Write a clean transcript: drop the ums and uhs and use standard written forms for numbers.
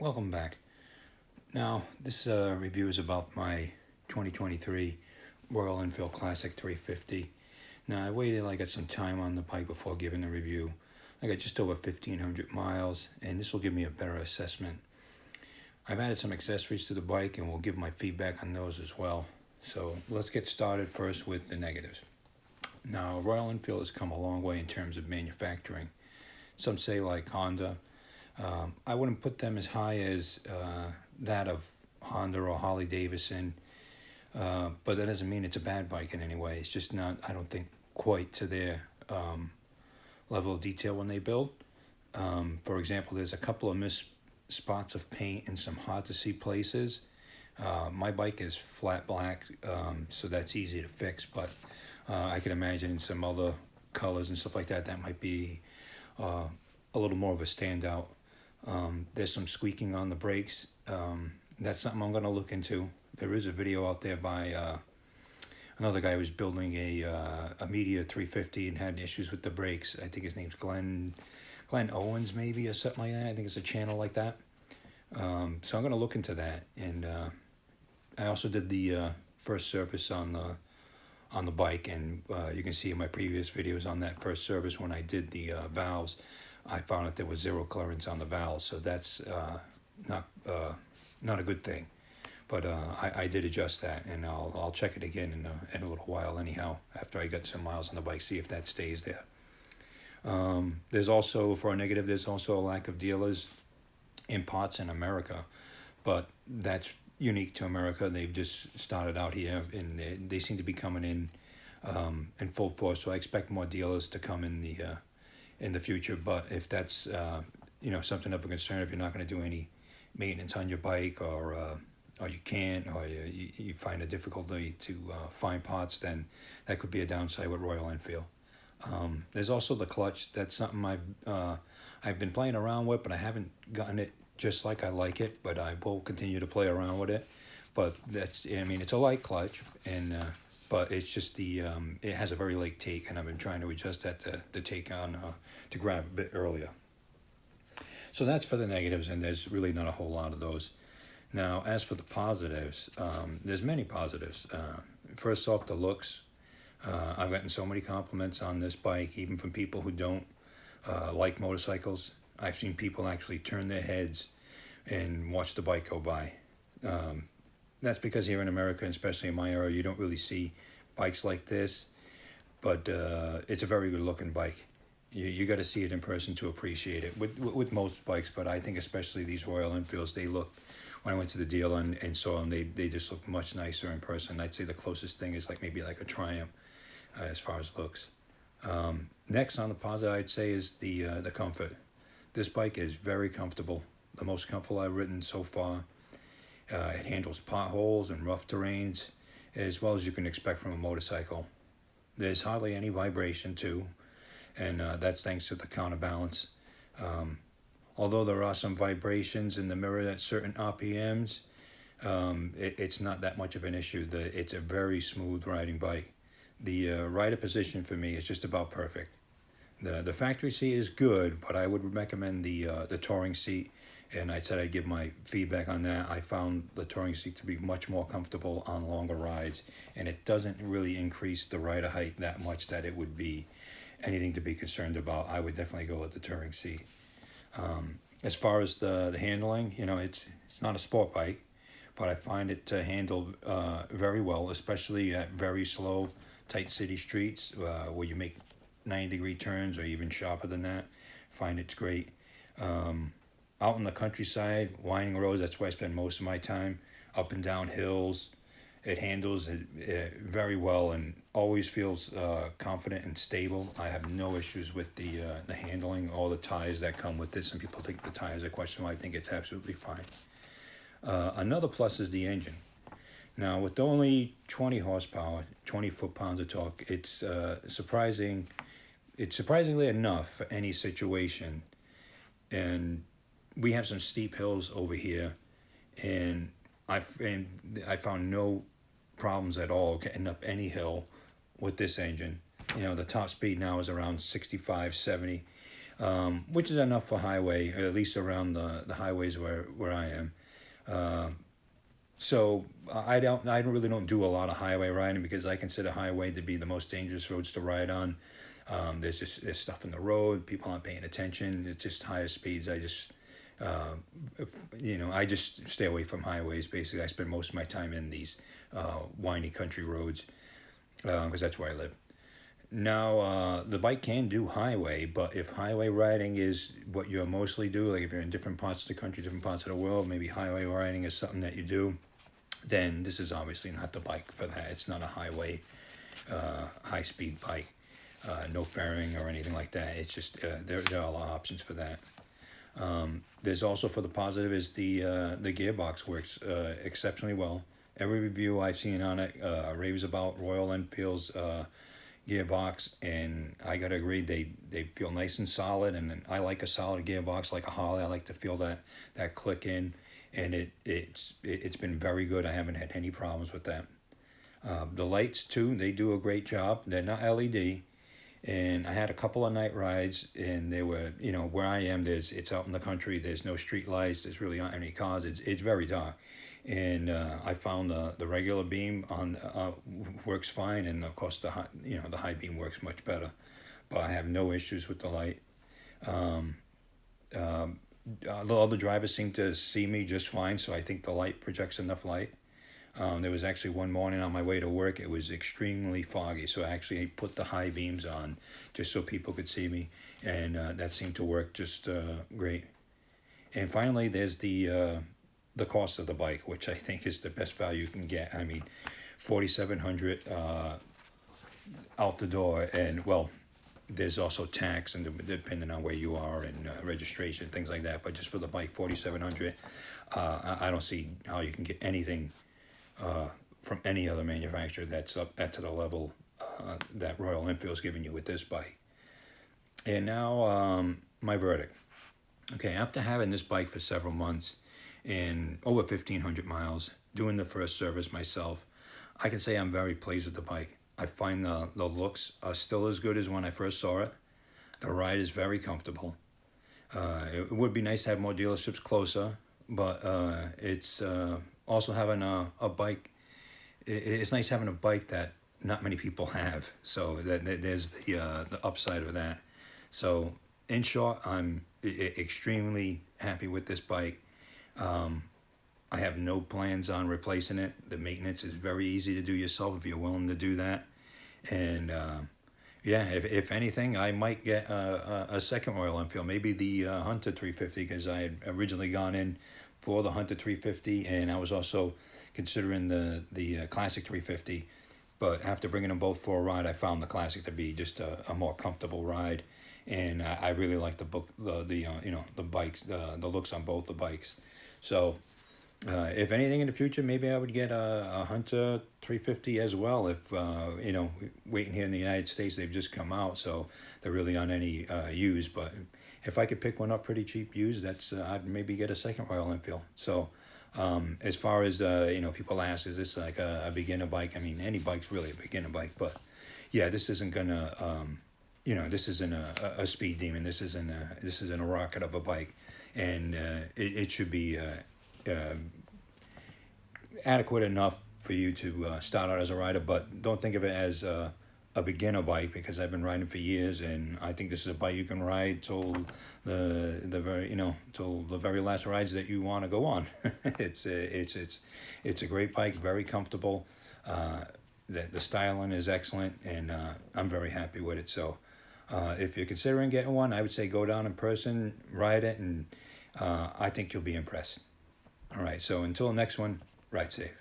Welcome back. Now, this review is about my 2023 Royal Enfield Classic 350. Now, I got some time on the bike before giving the review. I got just over 1,500 miles, and this will give me a better assessment. I've added some accessories to the bike, and we'll give my feedback on those as well. So let's get started first with the negatives. Now, Royal Enfield has come a long way in terms of manufacturing. Some say like Honda. I wouldn't put them as high as that of Honda or Harley Davidson, but that doesn't mean it's a bad bike in any way. It's just not, I don't think, quite to their level of detail when they build. For example, there's a couple of missed spots of paint in some hard to see places. My bike is flat black, so that's easy to fix, but I can imagine in some other colors and stuff like that, that might be a little more of a standout. There's some squeaking on the brakes. That's something I'm going to look into. There is a video out there by another guy who was building a Media 350 and had issues with the brakes. I think his name's Glenn Owens maybe, or something like that. I think it's a channel like that. So I'm going to look into that. And I also did the first service on the bike, and you can see in my previous videos on that first service when I did the valves, I found that there was zero clearance on the valves, so that's not a good thing. But I did adjust that, and I'll check it again in a little while anyhow, after I get some miles on the bike, see if that stays there. There's also, for a negative, there's also a lack of dealers in parts in America, but that's unique to America. They've just started out here, and they seem to be coming in full force, so I expect more dealers to come in the future. But if that's something of a concern, if you're not going to do any maintenance on your bike, or you can't, or you find a difficulty to find parts, then that could be a downside with Royal Enfield. There's also the clutch. That's something I've been playing around with, but I haven't gotten it just like I like it, but I will continue to play around with it. But it's a light clutch, and but it's just it has a very light take, and I've been trying to adjust that to take on to grab a bit earlier. So that's for the negatives, and there's really not a whole lot of those. Now, as for the positives, there's many positives. First off, the looks. I've gotten so many compliments on this bike, even from people who don't like motorcycles. I've seen people actually turn their heads and watch the bike go by. That's because here in America, especially in my area, you don't really see bikes like this, but it's a very good looking bike. You got to see it in person to appreciate it with most bikes, but I think especially these Royal Enfields, they look, when I went to the dealer and saw them, they just look much nicer in person. I'd say the closest thing is maybe a Triumph as far as looks. Next on the positive, I'd say, is the comfort. This bike is very comfortable, the most comfortable I've ridden so far. It handles potholes and rough terrains as well as you can expect from a motorcycle. There's hardly any vibration too, and that's thanks to the counterbalance. Although there are some vibrations in the mirror at certain RPMs, it's not that much of an issue. It's a very smooth riding bike. The rider position for me is just about perfect. The factory seat is good, but I would recommend the touring seat, and I said I'd give my feedback on that. I found the touring seat to be much more comfortable on longer rides, and it doesn't really increase the rider height that much that it would be anything to be concerned about. I would definitely go with the touring seat. As far as the handling, it's not a sport bike, but I find it to handle very well, especially at very slow, tight city streets where you make 90-degree turns or even sharper than that. Find it's great. Out in the countryside, winding roads, that's where I spend most of my time. Up and down hills, it handles it very well and always feels confident and stable. I have no issues with the handling or the tires that come with it. Some people think the tires are questionable. I think it's absolutely fine. Another plus is the engine. Now, with only 20 horsepower, 20 foot-pounds of torque, it's surprisingly enough for any situation. And we have some steep hills over here, and I found no problems at all getting up any hill with this engine. The top speed now is around 65, 70. which is enough for highway, at least around the highways where I am. So I really don't do a lot of highway riding because I consider highway to be the most dangerous roads to ride on. There's stuff in the road, people aren't paying attention. It's just higher speeds. Uh, I just stay away from highways. Basically, I spend most of my time in these windy country roads because that's where I live. Now, the bike can do highway, but if highway riding is what you mostly do, like if you're in different parts of the country, different parts of the world, maybe highway riding is something that you do, then this is obviously not the bike for that. It's not a highway, high speed bike, no fairing or anything like that. It's just there are a lot of options for that. There's also for the positive is the gearbox works exceptionally well. Every review I've seen on it raves about Royal Enfield's gearbox, and I gotta agree they feel nice and solid, and I like a solid gearbox like a Harley. I like to feel that click in, and it's been very good. I haven't had any problems with that. The lights too, they do a great job. They're not LED, and I had a couple of night rides, and they were, where I am, it's out in the country. There's no street lights. There's really not any cars. It's very dark, and I found the regular beam on works fine, and of course the high beam works much better, but I have no issues with the light. The other drivers seem to see me just fine, so I think the light projects enough light. There was actually one morning on my way to work, it was extremely foggy, so I actually put the high beams on just so people could see me, and that seemed to work just great. And finally, there's the cost of the bike, which I think is the best value you can get. I mean, 4,700 out the door, and well, there's also tax and depending on where you are and registration, things like that. But just for the bike, 4,700. I don't see how you can get anything from any other manufacturer that's up to the level that Royal Enfield's giving you with this bike. And now my verdict. Okay, after having this bike for several months and over 1,500 miles, doing the first service myself, I can say I'm very pleased with the bike. I find the looks are still as good as when I first saw it. The ride is very comfortable. It would be nice to have more dealerships closer, but it's also having a bike. It's nice having a bike that not many people have. So there's the upside of that. So in short, I'm extremely happy with this bike. I have no plans on replacing it. The maintenance is very easy to do yourself if you're willing to do that. And yeah, if anything, I might get a second Royal Enfield, maybe the Hunter 350, because I had originally gone in for the Hunter 350, and I was also considering the Classic 350. But after bringing them both for a ride, I found the Classic to be just a more comfortable ride, and I really like the bikes, the looks on both the bikes. So if anything in the future, maybe I would get a Hunter 350 as well. If waiting here in the United States, they've just come out, so there really aren't any used. But if I could pick one up pretty cheap used, I'd maybe get a second Royal Enfield. So as far as people ask, is this like a beginner bike? I mean, any bike's really a beginner bike, but yeah, this isn't gonna this isn't a speed demon. This isn't a rocket of a bike, and it should be adequate enough for you to start out as a rider, but don't think of it as a beginner bike, because I've been riding for years, and I think this is a bike you can ride till till the very last rides that you want to go on. It's a great bike, very comfortable. The styling is excellent, and I'm very happy with it. So if you're considering getting one, I would say go down in person, ride it, and I think you'll be impressed. All right, so until next one, ride safe.